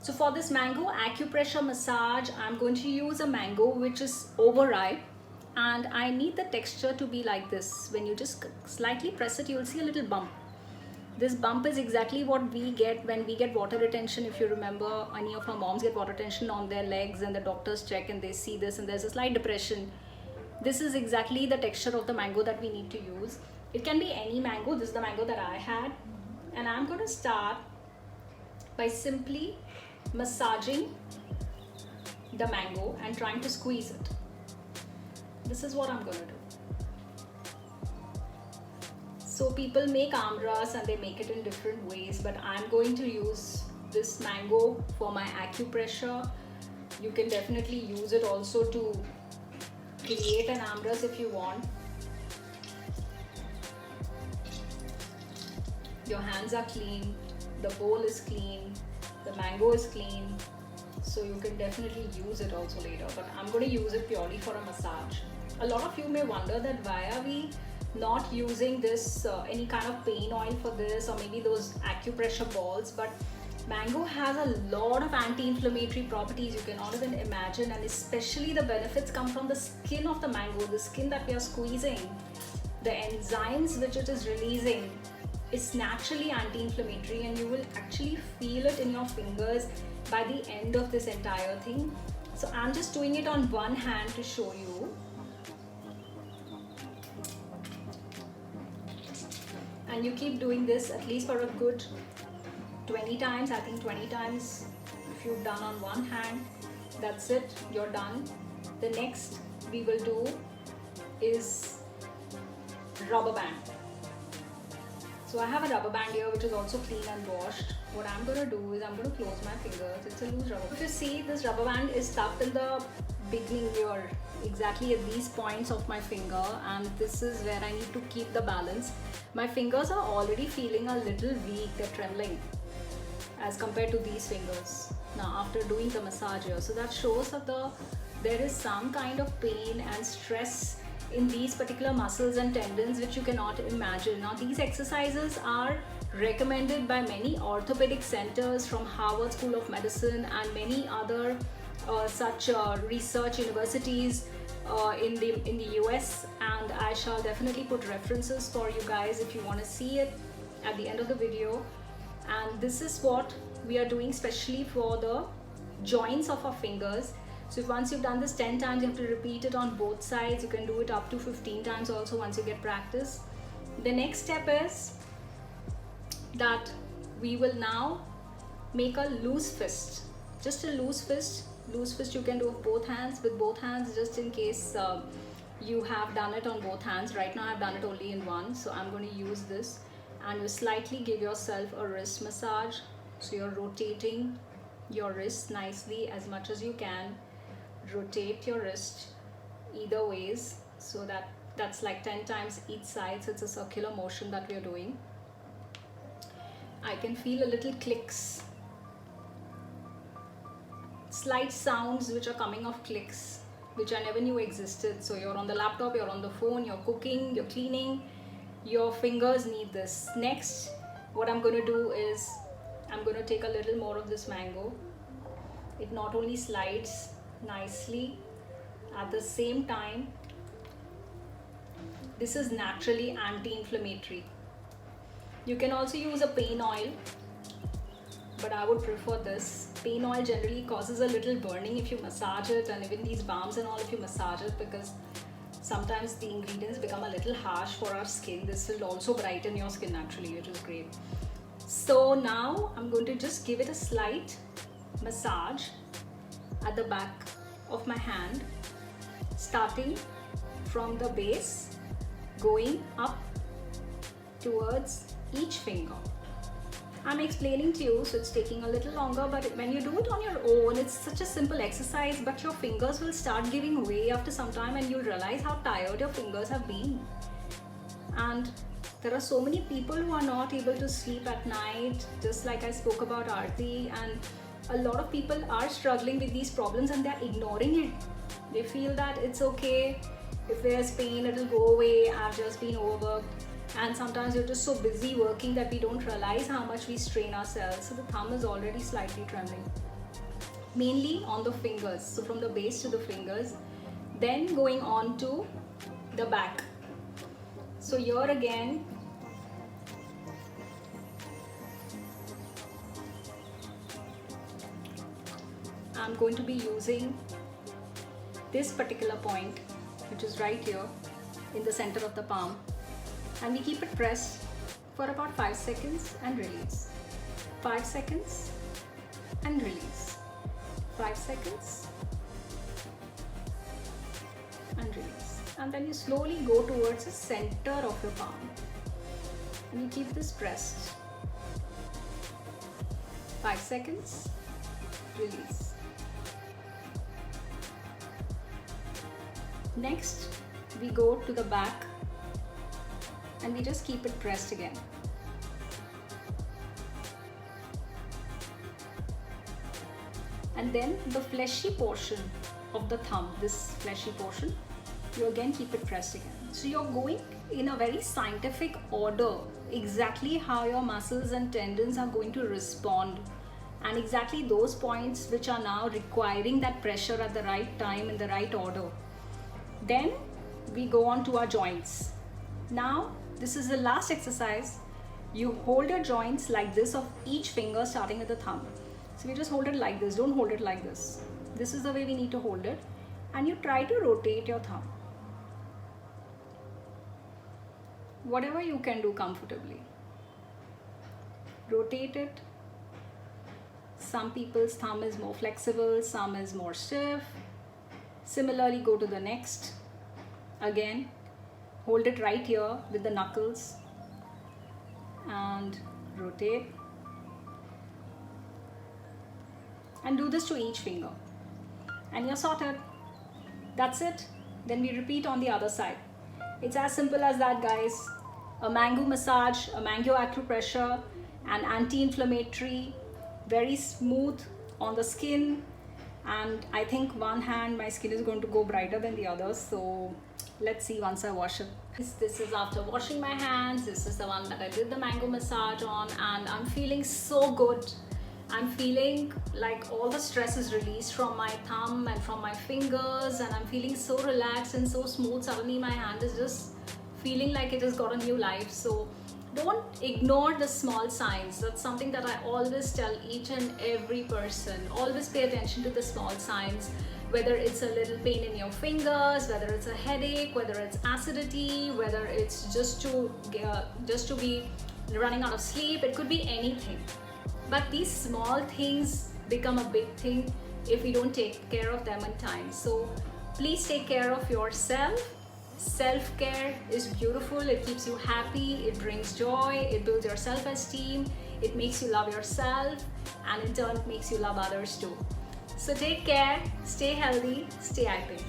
So for this mango acupressure massage, I'm going to use a mango which is overripe, and I need the texture to be like this. When you just slightly press it, you'll see a little bump. This bump is exactly what we get when we get water retention. If you remember, any of our moms get water retention on their legs and the doctors check and they see this and there's a slight depression. This is exactly the texture of the mango that we need to use. It can be any mango. This is the mango that I had. And I'm going to start by simply massaging the mango and trying to squeeze it. This is what I'm going to do. So people make amras and they make it in different ways, but I'm going to use this mango for my acupressure. You can definitely use it also to create an amras if you want. Your hands are clean, the bowl is clean, the mango is clean, so you can definitely use it also later, but I'm going to use it purely for a massage. A lot of you may wonder that why are we not using this any kind of pain oil for this, or maybe those acupressure balls, but mango has a lot of anti-inflammatory properties you cannot even imagine, and especially the benefits come from the skin of the mango, the skin that we are squeezing. The enzymes which it is releasing is naturally anti-inflammatory, and you will actually feel it in your fingers by the end of this entire thing. So I'm just doing it on one hand to show you. And you keep doing this at least for a good 20 times. I think 20 times if you've done on one hand, that's it, you're done. The next we will do is rubber band. So I have a rubber band here which is also clean and washed. What I'm going to do is I'm going to close my fingers. It's a loose rubber. If you see, this rubber band is stuck in the beginning here, exactly at these points of my finger, and this is where I need to keep the balance. My fingers are already feeling a little weak, they're trembling as compared to these fingers now after doing the massage here. So that shows that there is some kind of pain and stress in these particular muscles and tendons which you cannot imagine. Now these exercises are recommended by many orthopedic centers from Harvard School of Medicine and many other such research universities in the US, and I shall definitely put references for you guys if you want to see it at the end of the video. And this is what we are doing especially for the joints of our fingers. So once you've done this 10 times, you have to repeat it on both sides. You can do it up to 15 times also once you get practice. The next step is that we will now make a loose fist. Just a loose fist. Loose fist you can do with both hands, just in case you have done it on both hands. Right now I've done it only in one, so I'm going to use this. And you slightly give yourself a wrist massage. So you're rotating your wrist nicely as much as you can. Rotate your wrist either ways, so that's like 10 times each side, so it's a circular motion that we are doing. I can feel a little clicks, slight sounds which are coming of clicks which I never knew existed. So you're on the laptop, you're on the phone, you're cooking, you're cleaning, your fingers need this. Next, what I'm going to do is I'm going to take a little more of this mango. It not only slides nicely, at the same time this is naturally anti-inflammatory. You can also use a pain oil, but I would prefer this. Pain oil generally causes a little burning if you massage it, and even these balms and all if you massage it, because sometimes the ingredients become a little harsh for our skin. This will also brighten your skin naturally, which is great. So now I'm going to just give it a slight massage at the back of my hand, starting from the base, going up towards each finger. I'm explaining to you, so it's taking a little longer, but when you do it on your own, it's such a simple exercise, but your fingers will start giving way after some time and you'll realize how tired your fingers have been. And there are so many people who are not able to sleep at night, just like I spoke about Aarti, and a lot of people are struggling with these problems and they're ignoring it. They feel that it's okay, if there's pain it'll go away, I've just been overworked. And sometimes you're just so busy working that we don't realize how much we strain ourselves. So the thumb is already slightly trembling. mainly on the fingers, so from the base to the fingers, then going on to the back. So here again, I'm going to be using this particular point, which is right here in the center of the palm, and we keep it pressed for about 5 seconds and release. 5 seconds and release. 5 seconds and release. And then you slowly go towards the center of your palm and you keep this pressed. 5 seconds, release. Next, we go to the back and we just keep it pressed again. And then the fleshy portion of the thumb, this fleshy portion, you again keep it pressed again. So you're going in a very scientific order, exactly how your muscles and tendons are going to respond, and exactly those points which are now requiring that pressure at the right time in the right order. Then we go on to our joints. Now this is the last exercise. You hold your joints like this of each finger starting with the thumb. So we just hold it like this, don't hold it like this. This is the way we need to hold it, and you try to rotate your thumb. Whatever you can do comfortably. Rotate it. Some people's thumb is more flexible, some is more stiff. Similarly, go to the next. Again, hold it right here with the knuckles and rotate. And do this to each finger. And you're sorted. That's it. Then we repeat on the other side. It's as simple as that, guys. A mango massage, a mango acupressure, an anti-inflammatory, very smooth on the skin. And I think one hand my skin is going to go brighter than the other, so let's see once I wash it. This is after washing my hands. This is the one that I did the mango massage on, and I'm feeling so good. I'm feeling like all the stress is released from my thumb and from my fingers, and I'm feeling so relaxed and so smooth. Suddenly my hand is just feeling like it has got a new life. So don't ignore the small signs. That's something that I always tell each and every person. Always pay attention to the small signs, whether it's a little pain in your fingers, whether it's a headache, whether it's acidity, whether it's just to be running out of sleep. It could be anything. But these small things become a big thing if we don't take care of them in time. So please take care of yourself. Self-care is beautiful. It keeps you happy, it brings joy, it builds your self-esteem, it makes you love yourself, and in turn it makes you love others too. So take care, stay healthy, stay I think.